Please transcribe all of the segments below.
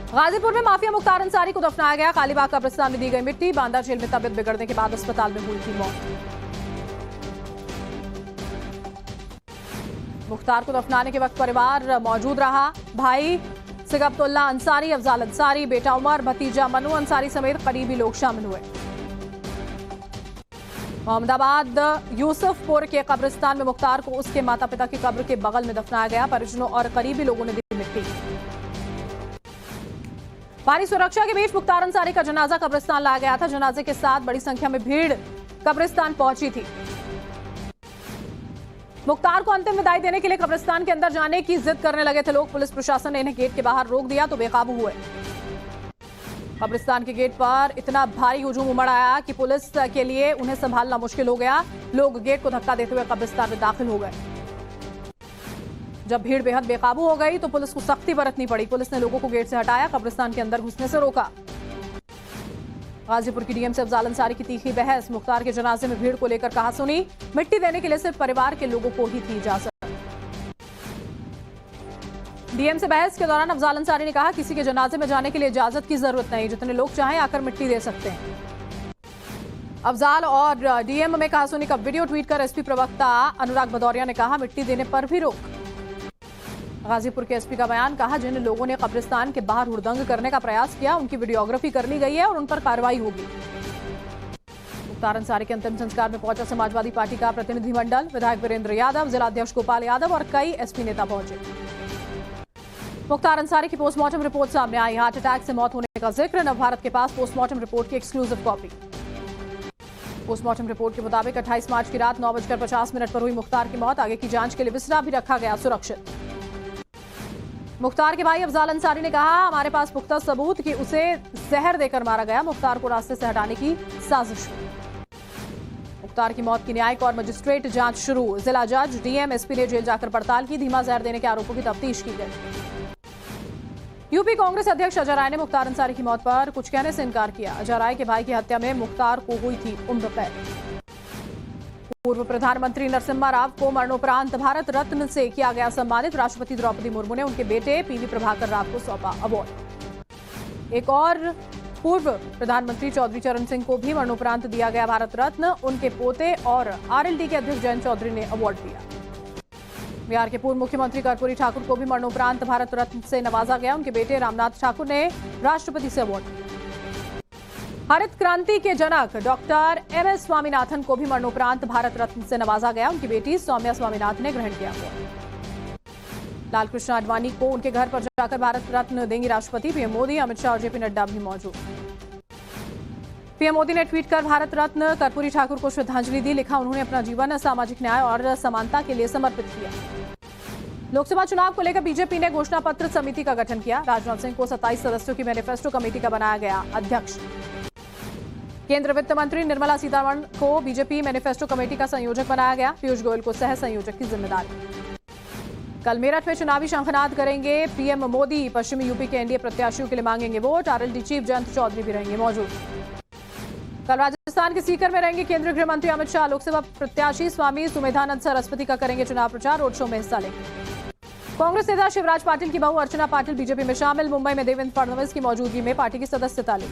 गाजीपुर में माफिया मुख्तार अंसारी को दफनाया गया। कालीबाग कब्रिस्तान में दी गई मिट्टी। बांदा जेल में तबीयत बिगड़ने के बाद अस्पताल में हुई थी मौत। मुख्तार को दफनाने के वक्त परिवार मौजूद रहा। भाई सिगब्तुल्ला अंसारी, अफजाल अंसारी, बेटा उमर, भतीजा मनु अंसारी समेत करीबी लोग शामिल हुए। मोहम्मदाबाद यूसुफपुर के कब्रिस्तान में मुख्तार को उसके माता पिता की कब्र के बगल में दफनाया गया। परिजनों और करीबी लोगों ने दी मिट्टी। भारी सुरक्षा के बीच मुख्तार अंसारी का जनाजा कब्रिस्तान लाया गया था। जनाजे के साथ बड़ी संख्या में भीड़ कब्रिस्तान पहुंची थी। मुख्तार को अंतिम विदाई देने के लिए कब्रिस्तान के अंदर जाने की जिद करने लगे थे लोग। पुलिस प्रशासन ने इन्हें गेट के बाहर रोक दिया तो बेकाबू हुए। कब्रिस्तान के गेट पर इतना भारी हुजूम उमड़ आया कि पुलिस के लिए उन्हें संभालना मुश्किल हो गया। लोग गेट को धक्का देते हुए कब्रिस्तान में दाखिल हो गए। जब भीड़ बेहद बेकाबू हो गई तो पुलिस को सख्ती बरतनी पड़ी। पुलिस ने लोगों को गेट से हटाया, कब्रिस्तान के अंदर घुसने से रोका। गाजीपुर की डीएम से अफजाल अंसारी की तीखी बहस। मुख्तार के जनाजे में भीड़ को लेकर कहासुनी। मिट्टी देने के लिए सिर्फ परिवार के लोगों को ही थी इजाजत। डीएम से बहस के दौरान अफजाल अंसारी ने कहा, किसी के जनाजे में जाने के लिए इजाजत की जरूरत नहीं, जितने लोग चाहें आकर मिट्टी दे सकते हैं। अफजाल और डीएम में कहासुनी का वीडियो ट्वीट कर एसपी प्रवक्ता अनुराग भदौरिया ने कहा, मिट्टी देने पर भी रोक। गाजीपुर के एसपी का बयान, कहा जिन लोगों ने कब्रिस्तान के बाहर हुड़दंग करने का प्रयास किया उनकी वीडियोग्राफी कर ली गई है और उन पर कार्रवाई होगी। मुख्तार अंसारी के अंतिम संस्कार में पहुंचा समाजवादी पार्टी का प्रतिनिधिमंडल। विधायक वीरेंद्र यादव, जिला अध्यक्ष गोपाल यादव और कई एसपी नेता पहुंचे। मुख्तार अंसारी की पोस्टमार्टम रिपोर्ट सामने आई। हार्ट अटैक से मौत होने का जिक्र। नवभारत के पास पोस्टमार्टम रिपोर्ट की एक्सक्लूसिव कॉपी। पोस्टमार्टम रिपोर्ट के मुताबिक 28 मार्च की रात 9:50 पर हुई मुख्तार की मौत। आगे की जांच के लिए बिस्तरा भी रखा गया सुरक्षित। मुख्तार के भाई अफजाल अंसारी ने कहा, हमारे पास पुख्ता सबूत कि उसे जहर देकर मारा गया। मुख्तार को रास्ते से हटाने की साजिश हुई। मुख्तार की मौत की न्यायिक और मजिस्ट्रेट जांच शुरू। जिला जज, डीएम, एसपी ने जेल जाकर पड़ताल की। धीमा जहर देने के आरोपों की तफ्तीश की गई। यूपी कांग्रेस अध्यक्ष अजय राय ने मुख्तार अंसारी की मौत पर कुछ कहने से इनकार किया। अजय राय के भाई की हत्या में मुख्तार को हुई थी उम्र कैद। पूर्व प्रधानमंत्री नरसिम्हा राव को मरणोपरांत भारत रत्न से किया गया सम्मानित। राष्ट्रपति द्रौपदी मुर्मू ने उनके बेटे पीवी प्रभाकर राव को सौंपा अवार्ड। एक और पूर्व प्रधानमंत्री चौधरी चरण सिंह को भी मरणोपरांत दिया गया भारत रत्न। उनके पोते और आरएलडी के अध्यक्ष जयंत चौधरी ने अवार्ड दिया। बिहार के पूर्व मुख्यमंत्री कर्पूरी ठाकुर को भी मरणोपरांत भारत रत्न से नवाजा गया। उनके बेटे रामनाथ ठाकुर ने राष्ट्रपति से अवार्ड दिया। हरित क्रांति के जनक डॉक्टर एमएस स्वामीनाथन को भी मरणोपरांत भारत रत्न से नवाजा गया। उनकी बेटी सौम्या स्वामीनाथन ने ग्रहण किया। लाल कृष्ण आडवाणी को उनके घर पर जाकर भारत रत्न देंगी राष्ट्रपति। पीएम मोदी, अमित शाह और जेपी नड्डा भी मौजूद। पीएम मोदी ने ट्वीट कर भारत रत्न कर्पूरी ठाकुर को श्रद्धांजलि दी। लिखा, उन्होंने अपना जीवन सामाजिक न्याय और समानता के लिए समर्पित किया। लोकसभा चुनाव को लेकर बीजेपी ने घोषणा पत्र समिति का गठन किया। राजनाथ सिंह को 27 सदस्यों की मैनिफेस्टो कमेटी का बनाया गया अध्यक्ष। केंद्रीय वित्त मंत्री निर्मला सीतारमण को बीजेपी मैनिफेस्टो कमेटी का संयोजक बनाया गया। पीयूष गोयल को सह संयोजक की जिम्मेदारी। कल मेरठ में चुनावी शंखनाद करेंगे पीएम मोदी। पश्चिमी यूपी के एनडीए प्रत्याशियों के लिए मांगेंगे वोट। आरएलडी चीफ जयंत चौधरी भी रहेंगे मौजूद। कल राजस्थान के सीकर में रहेंगे केंद्रीय गृह मंत्री अमित शाह। लोकसभा प्रत्याशी स्वामी सुमेधानंद सरस्वती का करेंगे चुनाव प्रचार। रोड शो में हिस्सा लेंगे। कांग्रेस नेता शिवराज पाटिल की बहू अर्चना पाटिल बीजेपी में शामिल। मुंबई में देवेंद्र फडणवीस की मौजूदगी में पार्टी की सदस्यता ली।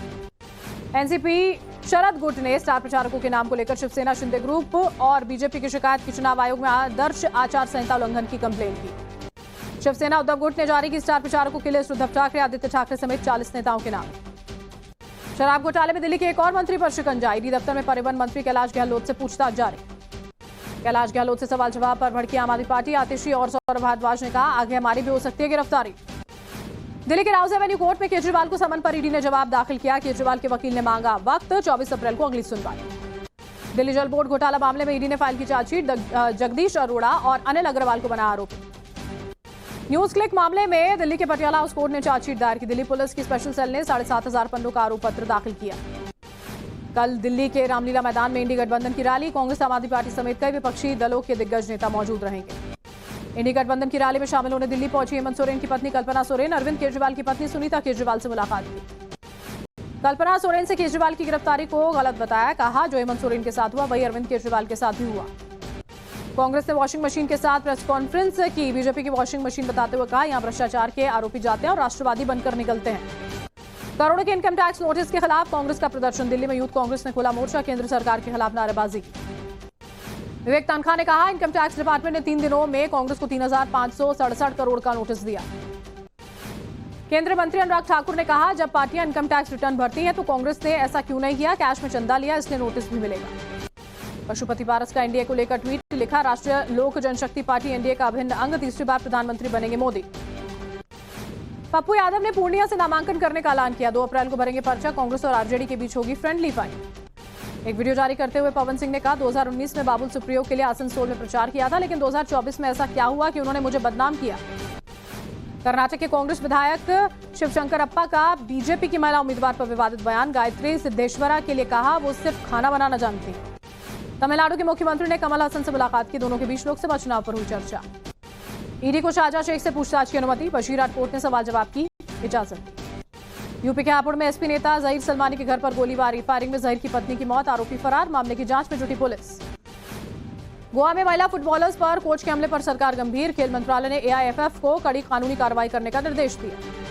एनसीपी शरद गुट ने स्टार प्रचारकों के नाम को लेकर शिवसेना शिंदे ग्रुप और बीजेपी की शिकायत की। चुनाव आयोग में आदर्श आचार संहिता उल्लंघन की कंप्लेंट की। शिवसेना उद्धव गुट ने जारी की स्टार प्रचारकों के लिए उद्धव ठाकरे, आदित्य ठाकरे समेत 40 नेताओं के नाम। शराब घोटाले में दिल्ली के एक और मंत्री पर शिकंजा। ईडी दफ्तर में परिवहन मंत्री कैलाश गहलोत से पूछताछ जारी। कैलाश गहलोत से सवाल जवाब पर भड़की आम आदमी पार्टी। आतिशी और सौरभ भारद्वाज ने कहा, आगे हमारी भी हो सकती है गिरफ्तारी। दिल्ली के राउज एवेन्यू कोर्ट में केजरीवाल को समन पर ईडी ने जवाब दाखिल किया। केजरीवाल के वकील ने मांगा वक्त। 24 अप्रैल को अगली सुनवाई। दिल्ली जल बोर्ड घोटाला मामले में ईडी ने फाइल की चार्जशीट। जगदीश अरोड़ा और अनिल अग्रवाल को बना आरोपी। न्यूज क्लिक मामले में दिल्ली के पटियाला हाउस कोर्ट ने चार्जशीट दायर की। दिल्ली पुलिस की स्पेशल सेल ने 7,500 पन्नों का आरोप पत्र दाखिल किया। कल दिल्ली के रामलीला मैदान में इंडी गठबंधन की रैली। कांग्रेस, आम आदमी पार्टी समेत कई विपक्षी दलों के दिग्गज नेता मौजूद रहेंगे। इंडी गठबंधन की रैली में शामिल होने दिल्ली पहुंची हेमंत सोरेन की पत्नी कल्पना सोरेन। अरविंद केजरीवाल की पत्नी सुनीता केजरीवाल से मुलाकात की। कल्पना सोरेन से केजरीवाल की गिरफ्तारी को गलत बताया। कहा, जो हेमंत सोरेन के साथ हुआ वही अरविंद केजरीवाल के साथ भी हुआ। कांग्रेस ने वॉशिंग मशीन के साथ प्रेस कॉन्फ्रेंस की। बीजेपी की वॉशिंग मशीन बताते हुए कहा, यहां भ्रष्टाचार के आरोपी जाते हैं और राष्ट्रवादी बनकर निकलते हैं। करोड़ों के इनकम टैक्स नोटिस के खिलाफ कांग्रेस का प्रदर्शन। दिल्ली में यूथ कांग्रेस ने खोला मोर्चा, केंद्र सरकार के खिलाफ नारेबाजी। विवेक तनखा ने कहा, इनकम टैक्स डिपार्टमेंट ने 3 दिनों में कांग्रेस को 3,567 करोड़ का नोटिस दिया। केंद्रीय मंत्री अनुराग ठाकुर ने कहा, जब पार्टियां इनकम टैक्स रिटर्न भरती हैं तो कांग्रेस ने ऐसा क्यों नहीं किया, कैश में चंदा लिया, इसलिए नोटिस भी मिलेगा। पशुपति पारस का एनडीए को लेकर ट्वीट लिखा, राष्ट्रीय लोक जनशक्ति पार्टी एनडीए का अभिन्न अंग, तीसरी बार प्रधानमंत्री बनेंगे मोदी। पप्पू यादव ने पूर्णिया से नामांकन करने का ऐलान किया, 2 अप्रैल को भरेंगे पर्चा, कांग्रेस और आरजेडी के बीच होगी फ्रेंडली फाइट। एक वीडियो जारी करते हुए पवन सिंह ने कहा, 2019 में बाबुल सुप्रियो के लिए आसनसोल में प्रचार किया था, लेकिन 2024 में ऐसा क्या हुआ कि उन्होंने मुझे बदनाम किया। कर्नाटक के कांग्रेस विधायक शिवशंकरप्पा का बीजेपी की महिला उम्मीदवार पर विवादित बयान। गायत्री सिद्धेश्वरा के लिए कहा, वो सिर्फ खाना बनाना जानती है। तमिलनाडु के मुख्यमंत्री ने कमल हसन से मुलाकात की, दोनों के बीच लोकसभा चुनाव पर हुई चर्चा। ईडी को शाहजहां शेख से पूछताछ की अनुमति, बशीरात कोर्ट ने सवाल जवाब की इजाजत। यूपी के हापुड़ में एसपी नेता जहीर सलमानी के घर पर गोलीबारी, फायरिंग में जहीर की पत्नी की मौत, आरोपी फरार, मामले की जांच में जुटी पुलिस। गोवा में महिला फुटबॉलर्स पर कोच के हमले पर सरकार गंभीर, खेल मंत्रालय ने एआईएफएफ को कड़ी कानूनी कार्रवाई करने का निर्देश दिया।